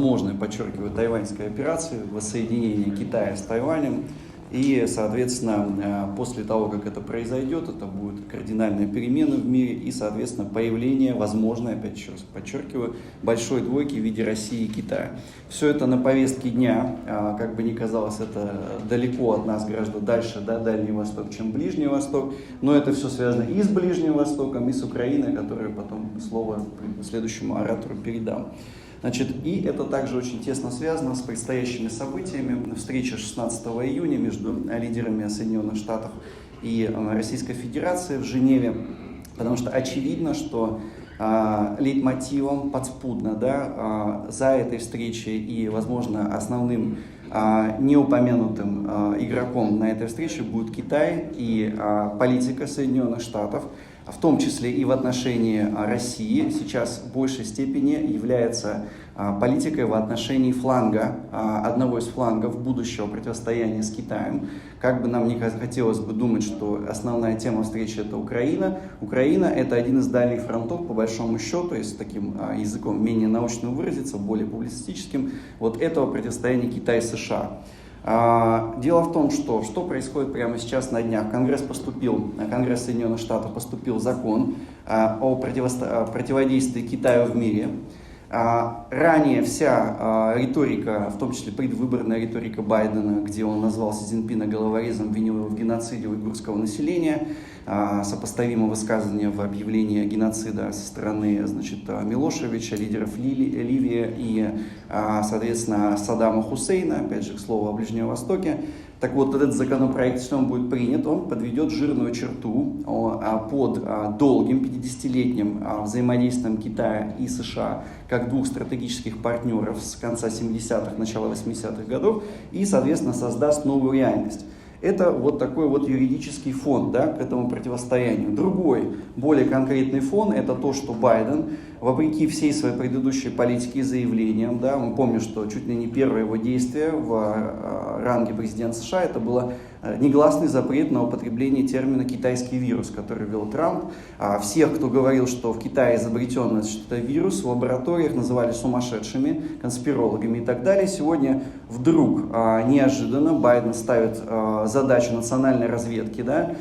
возможной, подчеркиваю, тайваньской операции, воссоединения Китая с Тайванем. И, соответственно, после того, как это произойдет, это будут кардинальные перемены в мире и, соответственно, появление, возможно, опять еще раз подчеркиваю, большой двойки в виде России и Китая. Все это на повестке дня, как бы ни казалось, это далеко от нас, граждан, дальше, да, Дальний Восток, чем Ближний Восток, но это все связано и с Ближним Востоком, и с Украиной, которую потом слово следующему оратору передам. Значит, и это также очень тесно связано с предстоящими событиями. Встреча 16 июня между лидерами Соединенных Штатов и Российской Федерации в Женеве, потому что очевидно, что лейтмотивом подспудно, да, за этой встречей и, возможно, основным неупомянутым игроком на этой встрече будет Китай и политика Соединенных Штатов, в том числе и в отношении России, сейчас в большей степени является политикой в отношении фланга, одного из флангов будущего противостояния с Китаем. Как бы нам ни хотелось бы думать, что основная тема встречи это Украина. Украина это один из дальних фронтов, по большому счету, если таким языком менее научным выразиться, более публицистическим, вот этого противостояния Китая-США. Дело в том, что происходит прямо сейчас на днях. Конгресс Соединенных Штатов поступил закон о противодействии Китаю в мире. Ранее вся риторика, в том числе предвыборная риторика Байдена, где он назвал Си Цзиньпина головорезом, обвинил его в геноциде уйгурского населения, сопоставимо высказывание в объявлении геноцида со стороны, значит, Милошевича, лидеров Ливии и, соответственно, Саддама Хусейна, опять же, к слову о Ближнем Востоке. Так вот, этот законопроект, если он будет принят, он подведет жирную черту под долгим 50-летним взаимодействием Китая и США как двух стратегических партнеров с конца 70-х, начала 80-х годов и, соответственно, создаст новую реальность. Это вот такой вот юридический фон, да, к этому противостоянию. Другой, более конкретный фон, это то, что Байден, вопреки всей своей предыдущей политике и заявлениям, да, мы помним, что чуть ли не первое его действие в ранге президента США, это было негласный запрет на употребление термина «китайский вирус», который ввел Трамп. Всех, кто говорил, что в Китае изобретен этот вирус, в лабораториях называли сумасшедшими, конспирологами и так далее. Сегодня вдруг, неожиданно, Байден ставит задачу национальной разведки, да,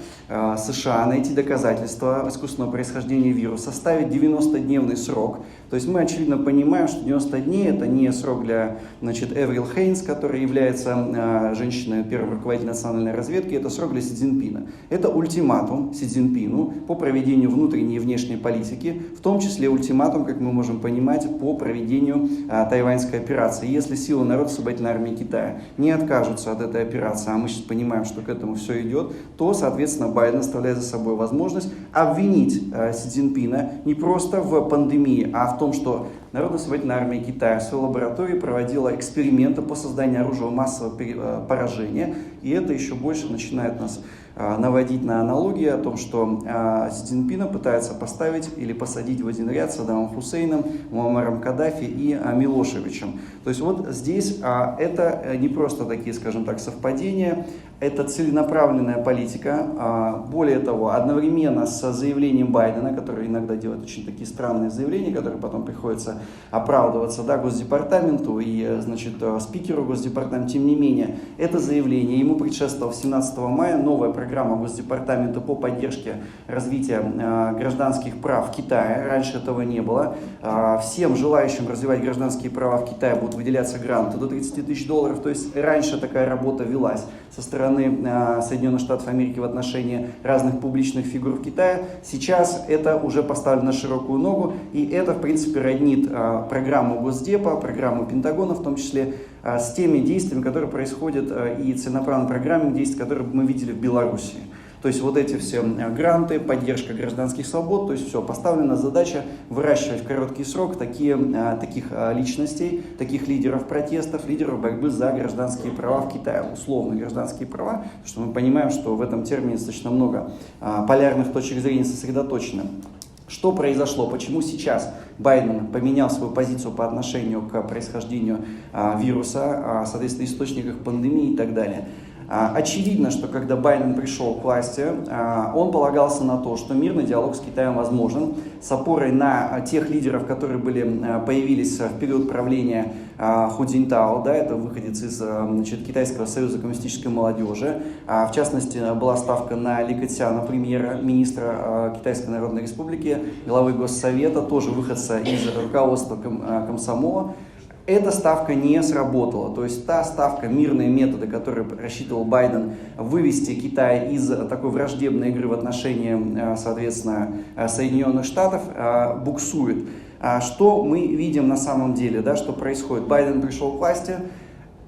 США найти доказательства искусственного происхождения вируса, ставить 90-дневный срок. То есть мы очевидно понимаем, что 90 дней это не срок для, значит, Эврил Хейнс, которая является женщиной, первым руководителем национальной разведки, это срок для Си Цзиньпина. Это ультиматум Си Цзиньпину по проведению внутренней и внешней политики, в том числе ультиматум, как мы можем понимать, по проведению тайваньской операции. Если силы Народно-освободительной армии Китая не откажутся от этой операции, а мы сейчас понимаем, что к этому все идет, то, соответственно, Байден оставляет за собой возможность обвинить Си Цзиньпина не просто в пандемии, а в том, что Народно-освободительная армия Китая в своей лаборатории проводила эксперименты по созданию оружия массового поражения, и это еще больше начинает нас наводить на аналогии о том, что Си Цзиньпина пытается поставить или посадить в один ряд с Саддамом Хусейном, Муаммаром Каддафи и Милошевичем. То есть вот здесь это не просто такие, скажем так, совпадения, это целенаправленная политика. Более того, одновременно с заявлением Байдена, который иногда делает очень такие странные заявления, которые потом приходится оправдываться, да, Госдепартаменту и, значит, спикеру Госдепартамента, тем не менее, это заявление ему предшествовало 17 мая новая программа Госдепартамента по поддержке развития гражданских прав в Китае. Раньше этого не было. Всем желающим развивать гражданские права в Китае будут выделяться гранты до $30 тысяч. То есть раньше такая работа велась со стороны Соединенных Штатов Америки в отношении разных публичных фигур в Китае. Сейчас это уже поставлено на широкую ногу, и это, в принципе, роднит программу Госдепа, программу Пентагона, в том числе с теми действиями, которые происходят, и целенаправленной программой действий, которые мы видели в Беларуси. То есть вот эти все гранты, поддержка гражданских свобод, то есть все, поставлена задача выращивать в короткий срок таких личностей, таких лидеров протестов, лидеров борьбы за гражданские права в Китае, условно гражданские права, потому что мы понимаем, что в этом термине достаточно много полярных точек зрения сосредоточено. Что произошло? Почему сейчас Байден поменял свою позицию по отношению к происхождению вируса, соответственно, источниках пандемии и так далее? Очевидно, что когда Байден пришел к власти, он полагался на то, что мирный диалог с Китаем возможен, с опорой на тех лидеров, которые появились в период правления Ху Цзиньтао, да, это выходец из Китайского союза коммунистической молодежи. В частности, была ставка на Ли Кэцяна, премьер-министра Китайской Народной Республики, главы Госсовета, тоже выходца из руководства комсомола. Эта ставка не сработала, то есть та ставка, мирные методы, которые рассчитывал Байден вывести Китай из такой враждебной игры в отношении, соответственно, Соединенных Штатов, буксует. Что мы видим на самом деле, да, что происходит? Байден пришел к власти,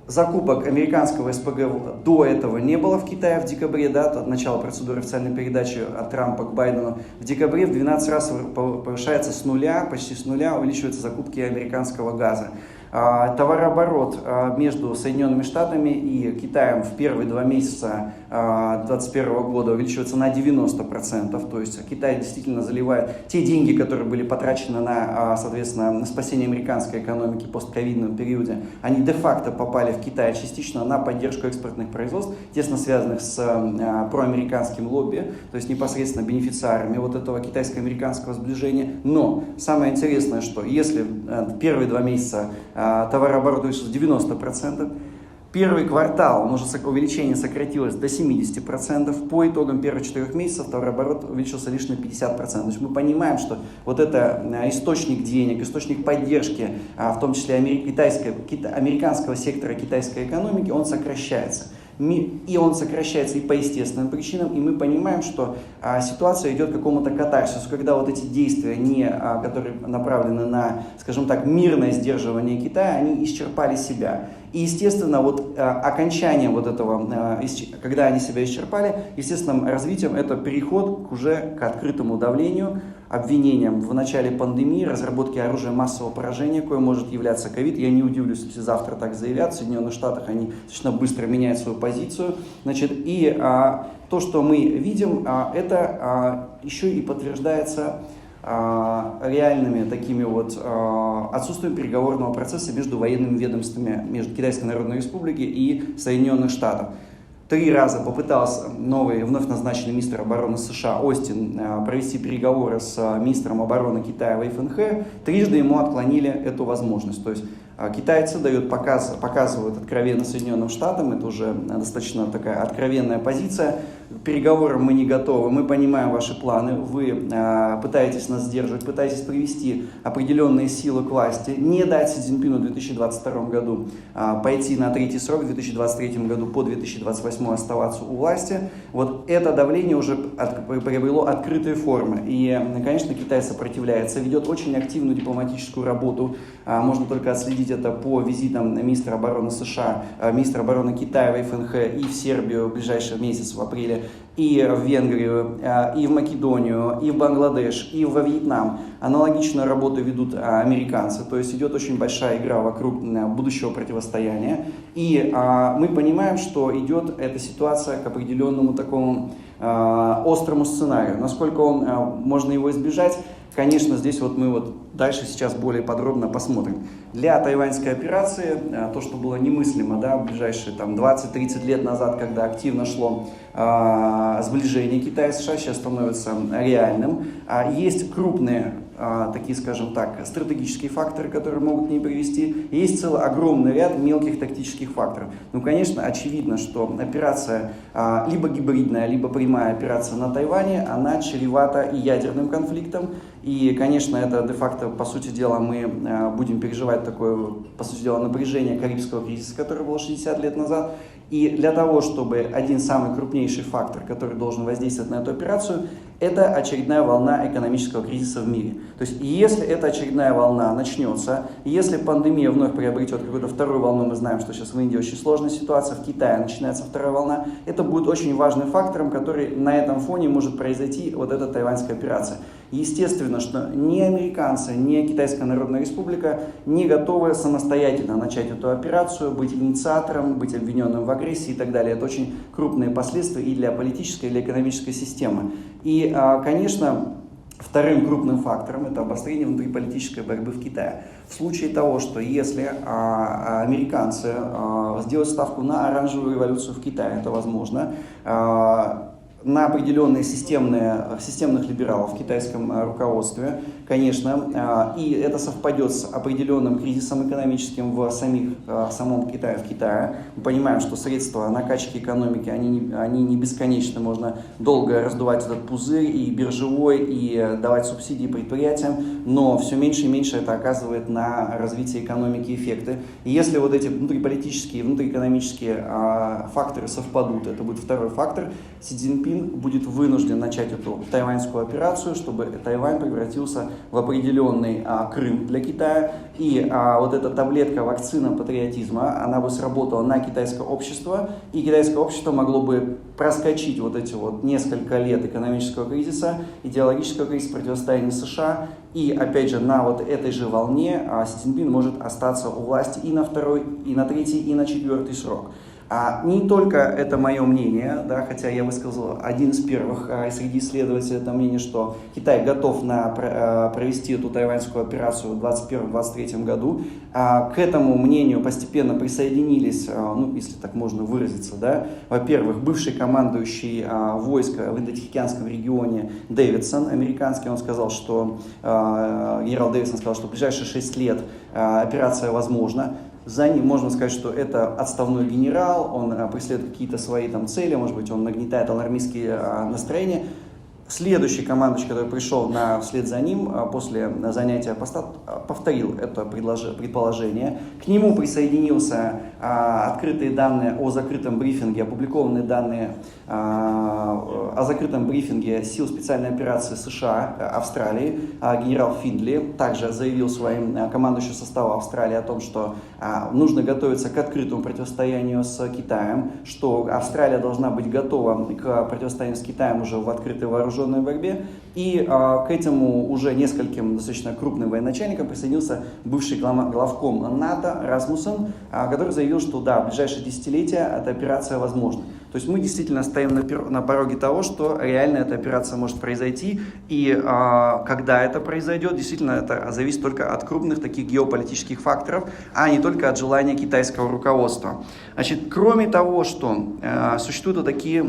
закупок американского СПГ до этого не было в Китае в декабре, да, от начала процедуры официальной передачи от Трампа к Байдену. В декабре в 12 раз повышается с нуля, почти с нуля увеличиваются закупки американского газа. Товарооборот между Соединенными Штатами и Китаем в первые 2 месяца 2021 года увеличивается на 90%. То есть Китай действительно заливает те деньги, которые были потрачены на, соответственно, на спасение американской экономики в постковидном периоде. Они де-факто попали в Китай частично на поддержку экспортных производств, тесно связанных с проамериканским лобби, то есть непосредственно бенефициарами вот этого китайско-американского сближения. Но самое интересное, что если первые 2 месяца товарооборот увеличился 90%. Первый квартал, увеличение сократилось до 70%. По итогам первых 4 месяцев товарооборот увеличился лишь на 50%. То есть мы понимаем, что вот это источник денег, источник поддержки, в том числе американского сектора китайской экономики, он сокращается. И он сокращается и по естественным причинам, и мы понимаем, что ситуация идет к какому-то катарсису, когда вот эти действия, которые направлены на, скажем так, мирное сдерживание Китая, они исчерпали себя. И, естественно, вот окончанием вот этого, когда они себя исчерпали, естественным развитием это переход уже к открытому давлению, обвинениям в начале пандемии, разработке оружия массового поражения, кое может являться ковид. Я не удивлюсь, если завтра так заявят. В Соединенных Штатах они достаточно быстро меняют свою позицию. И то, что мы видим, это еще и подтверждается реальными такими вот отсутствием переговорного процесса между военными ведомствами, между Китайской Народной Республикой и Соединенных Штатов. 3 раза попытался новый, вновь назначенный министр обороны США Остин провести переговоры с министром обороны Китая Вэй Фэнхэ. 3 ему отклонили эту возможность. То есть китайцы показывают откровенно Соединенным Штатам, это уже достаточно такая откровенная позиция. К переговорам мы не готовы, мы понимаем ваши планы, вы пытаетесь нас сдерживать, пытаетесь привести определенные силы к власти, не дать Си Цзиньпину в 2022 году пойти на 3-й срок, в 2023 году по 2028 оставаться у власти. Вот это давление уже приобрело открытые формы. И, конечно, Китай сопротивляется, ведет очень активную дипломатическую работу. Можно только отследить это по визитам министра обороны США, министра обороны Китая Вэй Фэнхэ и в Сербию в ближайший месяц, в апреле, и в Венгрию, и в Македонию, и в Бангладеш, и во Вьетнам. Аналогичную работу ведут американцы, то есть идет очень большая игра вокруг будущего противостояния. И мы понимаем, что идет эта ситуация к определенному такому острому сценарию. Насколько можно его избежать, конечно, здесь вот мы дальше сейчас более подробно посмотрим. Для тайваньской операции, то, что было немыслимо, да, в ближайшие 20-30 лет назад, когда активно шло сближение Китая и США, сейчас становится реальным. Есть крупные такие, скажем так, стратегические факторы, которые могут к ней привести. Есть целый огромный ряд мелких тактических факторов. Ну, конечно, очевидно, что операция либо гибридная, либо прямая операция на Тайване, она чревата и ядерным конфликтом. И, конечно, это де-факто, по сути дела, мы будем переживать такое, по сути дела, напряжение Карибского кризиса, который был 60 лет назад. И для того, чтобы один самый крупнейший фактор, который должен воздействовать на эту операцию, это очередная волна экономического кризиса в мире. То есть, если эта очередная волна начнется, если пандемия вновь приобретет какую-то вторую волну, мы знаем, что сейчас в Индии очень сложная ситуация, в Китае начинается вторая волна, это будет очень важным фактором, который на этом фоне может произойти вот эта тайваньская операция. Естественно, что ни американцы, ни Китайская Народная Республика не готовы самостоятельно начать эту операцию, быть инициатором, быть обвиненным в агрессии и так далее. Это очень крупные последствия и для политической, и для экономической системы. И, конечно, Вторым крупным фактором это обострение внутриполитической борьбы в Китае. В случае того, что если американцы сделают ставку на оранжевую революцию в Китае, это возможно, на определенные системных либералов в китайском руководстве, конечно, и это совпадет с определенным кризисом экономическим в самом Китае. Мы понимаем, что средства накачки экономики, они не бесконечны, можно долго раздувать этот пузырь и биржевой, и давать субсидии предприятиям, но все меньше и меньше это оказывает на развитие экономики эффекты. И если вот эти внутриполитические и внутриэкономические факторы совпадут, это будет второй фактор, Си Цзиньпин будет вынужден начать эту тайваньскую операцию, чтобы Тайвань превратился в определенный Крым для Китая. И вот эта таблетка, вакцина патриотизма, она бы сработала на китайское общество, и китайское общество могло бы проскочить вот эти вот несколько лет экономического кризиса, идеологического кризиса, противостояния США, и опять же на вот этой же волне Си Цзиньпин может остаться у власти и на второй, и на третий, и на четвертый срок. Не только это мое мнение, да, хотя я высказал один из первых среди исследователей это мнение, что Китай готов провести эту тайваньскую операцию в 2021-2023 году. К этому мнению постепенно присоединились, ну, если так можно выразиться, да, во-первых, бывший командующий войска в Индотихоокеанском регионе Дэвидсон, американский, он сказал, что генерал Дэвидсон сказал, что в ближайшие 6 лет операция возможна. За ним можно сказать, что это отставной генерал, он преследует какие-то свои там цели, может быть, он нагнетает алармистские настроения. Следующий командующий, который пришел вслед за ним после занятия поста, повторил это предположение. К нему присоединился открытые данные о закрытом брифинге, опубликованные данные о закрытом брифинге сил специальной операции США, Австралии. Генерал Финдли также заявил своим командующим составом Австралии о том, что нужно готовиться к открытому противостоянию с Китаем, что Австралия должна быть готова к противостоянию с Китаем уже в открытой вооруженной борьбе. И к этому уже нескольким достаточно крупным военачальникам присоединился бывший главком НАТО Расмуссен, который заявил, что да, в ближайшие десятилетия эта операция возможна. То есть мы действительно стоим на пороге того, что реально эта операция может произойти, и когда это произойдет, действительно это зависит только от крупных таких геополитических факторов, а не только от желания китайского руководства. Значит, кроме того, что существуют вот такие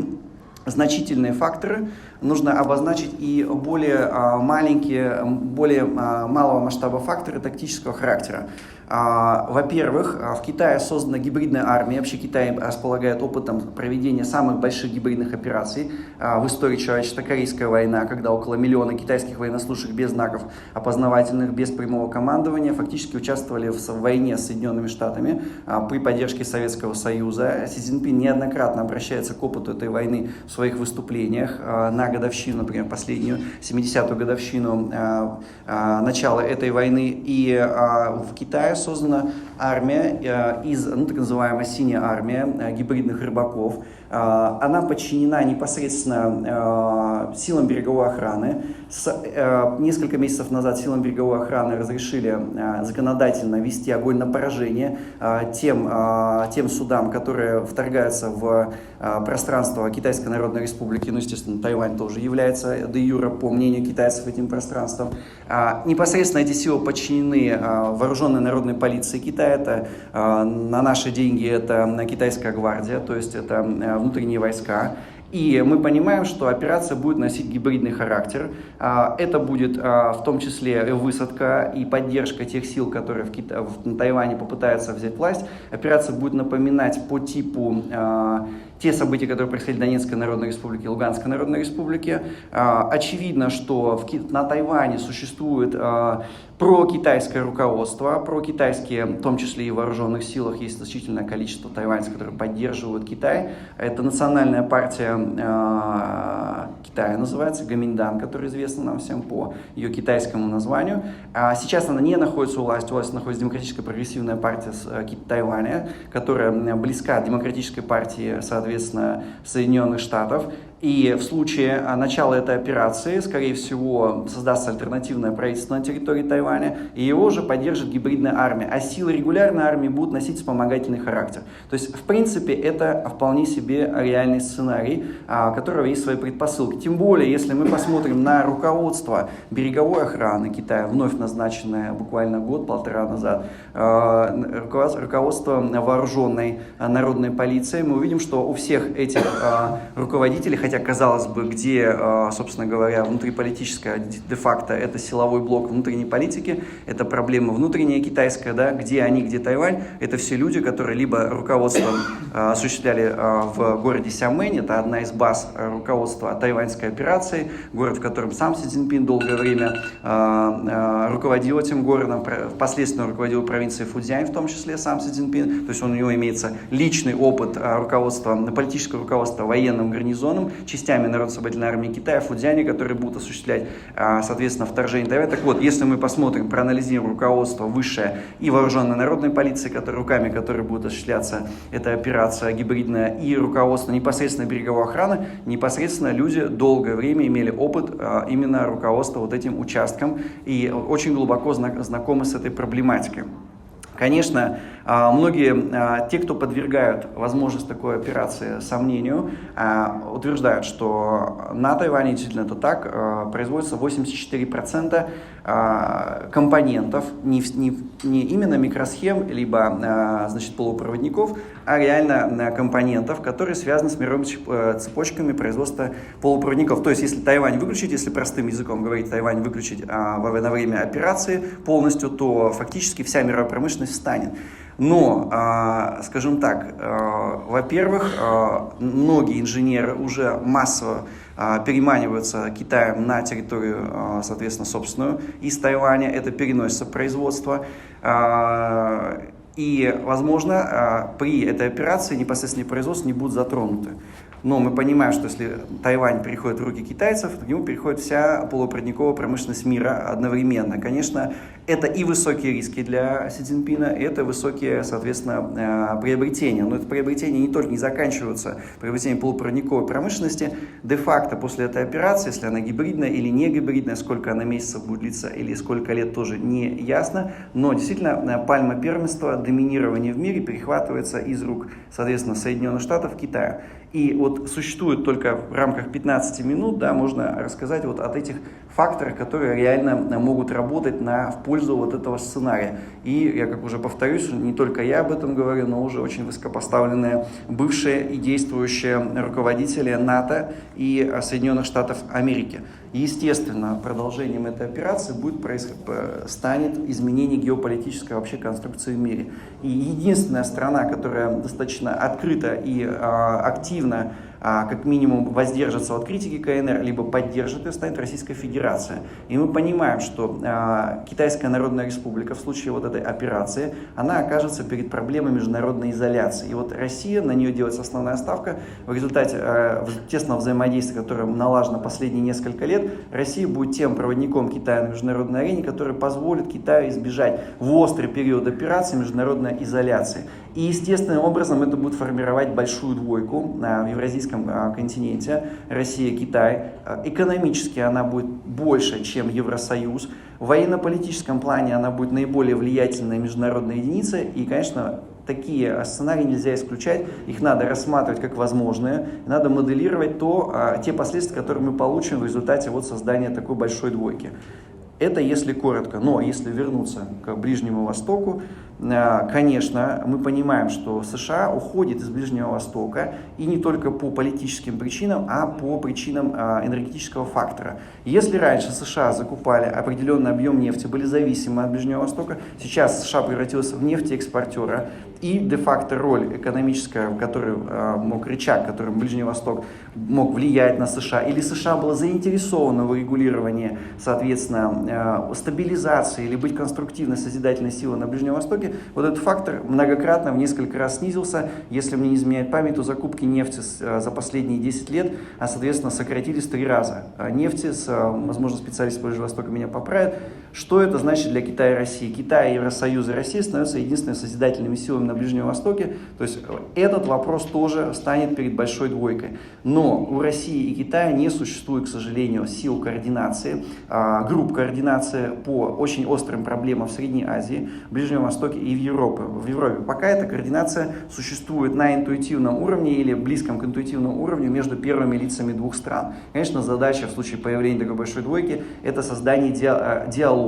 значительные факторы, нужно обозначить и более маленькие, более малого масштаба факторы тактического характера. Во-первых, в Китае создана гибридная армия. Вообще Китай располагает опытом проведения самых больших гибридных операций в истории человечества. Корейская война, когда около миллиона китайских военнослужащих без знаков опознавательных, без прямого командования, фактически участвовали в войне с Соединенными Штатами при поддержке Советского Союза. Си Цзиньпин неоднократно обращается к опыту этой войны в своих выступлениях на годовщину, например, последнюю 70-ю годовщину начала этой войны. И в Китае создана армия так называемая синяя армия гибридных рыбаков. Она подчинена непосредственно силам береговой охраны. Несколько месяцев назад силам береговой охраны разрешили законодательно вести огонь на поражение тем судам, которые вторгаются в пространство Китайской Народной Республики. Ну, естественно, Тайвань тоже является де юре, по мнению китайцев, этим пространством. Непосредственно эти силы подчинены вооруженной народной полиции Китая. Это на наши деньги это китайская гвардия, то есть это внутренние войска. И мы понимаем, что операция будет носить гибридный характер. Это будет в том числе высадка и поддержка тех сил, которые на Тайване попытаются взять власть. Операция будет напоминать по типу те события, которые происходили в Донецкой Народной Республике и Луганской Народной Республике. Очевидно, что на Тайване существует прокитайское руководство, прокитайские, в том числе и в вооруженных силах, есть значительное количество тайваньцев, которые поддерживают Китай. Это национальная партия Китая называется, Гоминдан, которая известна нам всем по ее китайскому названию. Сейчас она не находится у власти находится Демократическая прогрессивная партия Тайваня, которая близка демократической партии, соответственно, Соединенных Штатов. И в случае начала этой операции, скорее всего, создастся альтернативное правительство на территории Тайваня, и его уже поддержит гибридная армия. А силы регулярной армии будут носить вспомогательный характер. То есть, в принципе, это вполне себе реальный сценарий, у которого есть свои предпосылки. Тем более, если мы посмотрим на руководство береговой охраны Китая, вновь назначенное буквально год-полтора назад, руководство вооруженной народной полиции, мы увидим, что у всех этих руководителей, хотя, казалось бы, где, собственно говоря, внутриполитическая де-факто это силовой блок внутренней политики, это проблема внутренняя китайская, да, где они, где Тайвань, это все люди, которые либо руководство осуществляли в городе Сямэнь, это одна из баз руководства тайваньской операции, город, в котором сам Си Цзиньпин долгое время руководил этим городом, впоследствии руководил провинцией Фуцзянь, в том числе сам Си Цзиньпин, то есть у него имеется личный опыт руководства, политического руководства военным гарнизоном, частями Народно-освободительной армии Китая, Фуцзяне, которые будут осуществлять, соответственно, вторжение Тайваня. Так вот, если мы посмотрим, проанализируем руководство высшее и вооруженной народной полиции, руками которой будет осуществляться эта операция гибридная, и руководство непосредственно береговой охраны, непосредственно люди долгое время имели опыт именно руководства вот этим участком и очень глубоко знакомы с этой проблематикой. Конечно, многие, те, кто подвергают возможность такой операции сомнению, утверждают, что на Тайване действительно это так, производится 84% компонентов, не именно микросхем, либо значит, полупроводников, а реально компонентов, которые связаны с мировыми цепочками производства полупроводников. То есть, если Тайвань выключить, если простым языком говорить, Тайвань выключить на время операции полностью, то фактически вся мировая промышленность встанет. Но, скажем так, во-первых, многие инженеры уже массово переманиваются Китаем на территорию, соответственно, собственную из Тайваня, это переносится производство. И, возможно, при этой операции непосредственно производство не будут затронуты. Но мы понимаем, что если Тайвань переходит в руки китайцев, то к нему переходит вся полупроводниковая промышленность мира одновременно. Конечно, это и высокие риски для Си Цзиньпина, и это высокие, соответственно, приобретения. Но это приобретения не только не заканчиваются приобретением полупроводниковой промышленности. Де-факто после этой операции, если она гибридная или не гибридная, сколько она месяцев будет длиться или сколько лет, тоже не ясно. Но действительно пальма первенства, доминирование в мире перехватывается из рук, соответственно, Соединенных Штатов, Китая. И вот существует только в рамках 15 минут, да, можно рассказать вот от этих факторах, которые реально могут работать в пользу вот этого сценария. И я, как уже повторюсь, не только я об этом говорю, но уже очень высокопоставленные бывшие и действующие руководители НАТО и Соединенных Штатов Америки. Естественно, продолжением этой операции станет изменение геополитической вообще конструкции в мире. И единственная страна, которая достаточно открыто и активно, как минимум, воздержится от критики КНР, либо поддержит ее, станет Российская Федерация. И мы понимаем, что Китайская Народная Республика в случае вот этой операции, она окажется перед проблемой международной изоляции. И вот Россия, на нее делается основная ставка. В результате тесного взаимодействия, которое налажено последние несколько лет, Россия будет тем проводником Китая на международной арене, который позволит Китаю избежать в острый период операции международной изоляции. И естественным образом это будет формировать большую двойку в евразийском континенте Россия-Китай. Экономически она будет больше, чем Евросоюз. В военно-политическом плане она будет наиболее влиятельной международной единицей. И, конечно, такие сценарии нельзя исключать, их надо рассматривать как возможные, надо моделировать те последствия, которые мы получим в результате создания такой большой двойки. Это если коротко, но если вернуться к Ближнему Востоку, конечно, мы понимаем, что США уходит из Ближнего Востока и не только по политическим причинам, а по причинам энергетического фактора. Если раньше США закупали определенный объем нефти, были зависимы от Ближнего Востока, сейчас США превратилась в нефтеэкспортера, и де-факто роль экономическая, рычаг, которым Ближний Восток мог влиять на США, или США было заинтересовано в регулировании, соответственно, стабилизации или быть конструктивной, созидательной силой на Ближнем Востоке, вот этот фактор многократно в несколько раз снизился. Если мне не изменяет память, то закупки нефти за последние 10 лет, соответственно, сократились 3 раза. Нефти, возможно, специалист по Ближнему Востоку меня поправит, Что это значит для Китая и России? Китай, Евросоюз и Россия становятся единственными созидательными силами на Ближнем Востоке. То есть этот вопрос тоже станет перед большой двойкой. Но у России и Китая не существует, к сожалению, сил координации, групп координации по очень острым проблемам в Средней Азии, Ближнем Востоке и в Европе. Пока эта координация существует на интуитивном уровне или близком к интуитивному уровню между первыми лицами двух стран. Конечно, задача в случае появления такой большой двойки – это создание диалогов,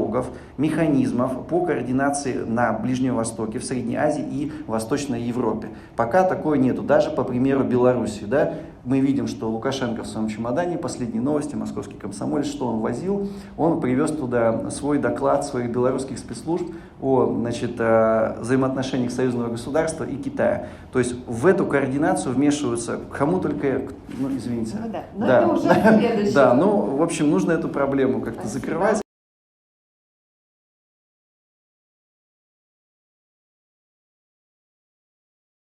механизмов по координации на Ближнем Востоке, в Средней Азии и Восточной Европе. Пока такой нету. Даже по примеру Беларуси, да, мы видим, что Лукашенко в своем чемодане, последние новости, московский комсомолец, что он возил? Он привез туда свой доклад своих белорусских спецслужб о, взаимоотношениях союзного государства и Китая. То есть в эту координацию вмешиваются кому только, извините. Ну да, но это уже следующий. Да, в общем, нужно эту проблему как-то закрывать.